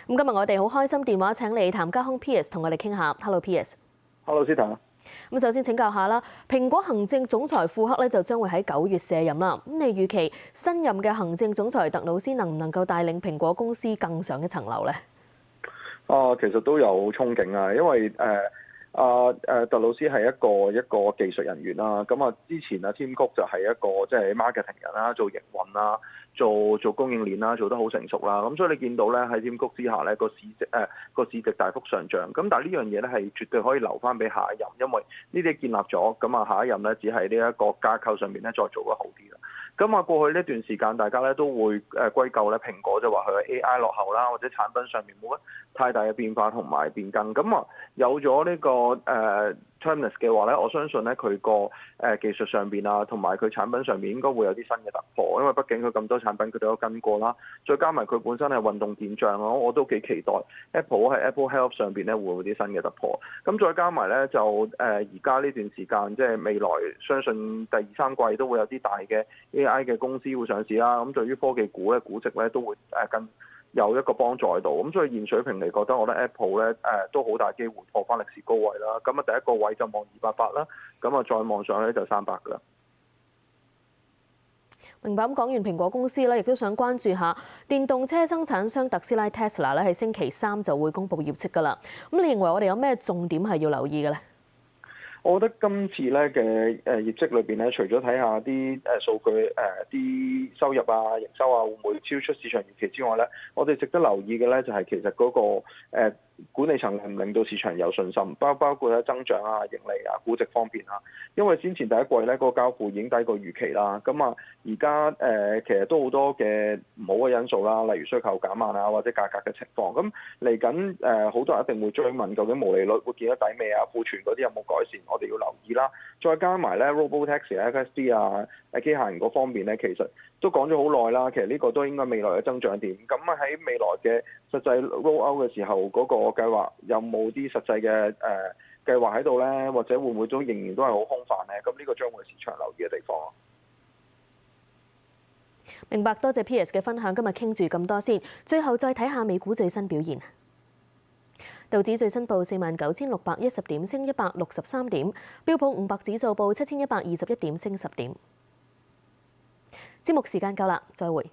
咁今日我哋好開心電話請嚟譚家康 Piers 同我哋傾下。Hello Piers。Hello Sita。咁首先請教下啦，蘋果行政總裁庫克咧就將會喺9月卸任啦。咁你預期新任嘅行政總裁特魯斯能唔能夠帶領蘋果公司更上一層樓咧？其實都有憧憬啊，因為特魯斯係一個技術人員啦。咁之前Tim Cook 就係一個即係 marketing 人啦，做營運啦，做供應鏈啦，做得好成熟啦。咁所以你見到咧喺Tim Cook之下咧個市值大幅上漲。咁但係呢樣嘢咧係絕對可以留翻俾下一任，因為呢啲建立咗，咁下一任咧只係呢一個架構上面咧再做得好啲啦。咁過去呢段時間，大家咧都會歸咎咧蘋果就話佢嘅 AI 落後啦，或者產品上面冇乜太大嘅變化同埋變更。咁有咗呢個Terminus 嘅話咧，我相信咧佢個技術上邊啊，同埋佢產品上面應該會有啲新嘅突破，因為畢竟佢咁多產品佢都有跟過啦。再加埋佢本身係運動健將咯，我都幾期待 Apple 喺 Apple Health 上邊咧會有啲新嘅突破。咁再加埋咧就而家呢段時間，即係未來相信第2、3季都會有啲大嘅 AI 嘅公司會上市啦。咁對於科技股咧估值咧都會更有一個幫助喺度。咁所以現水平嚟覺得，我覺得 Apple 咧都好大機會破翻歷史高位啦。咁第一個位就望288啦，咁再望上咧就300噶啦。明白。咁講完蘋果公司咧，亦都想關注下電動車生產商特斯拉 Tesla 咧，喺星期3就會公布業績噶啦。咁你認為我哋有咩重點係要留意嘅咧？我覺得今次咧嘅業績裏邊咧，除咗睇下啲數據啲收入啊、營收啊會唔會超出市場預期之外咧，我哋值得留意嘅咧就係其實嗰個管理層令唔令到市場有信心，包括咧增長啊、盈利啊、估值方面啊。因為先前第一季咧個交付已經低過預期啦，咁而家其實都好多嘅唔好嘅因素啦，例如需求減慢啊，或者價格嘅情況。咁嚟緊好多人一定會追問究竟毛利率會見得底未啊？庫存嗰啲有冇改善？我哋要留意啦。再加埋咧 Robotaxi、FSD 啊、機械人嗰方面咧，其實都講咗好耐啦。其實呢個都應該未來嘅增長點。咁喺未來嘅實際 roll out 嘅時候，嗰個計劃有冇啲實際嘅計劃喺度咧？或者會唔會都仍然都係好空泛咧？咁呢個將會係市場留意嘅地方。明白，多謝 Piers 嘅分享。今日傾住咁多先，最後再睇下美股最新表現。道指最新報49,610點，升163點；標普500指數報7,121點，升10點。節目時間夠啦，再會。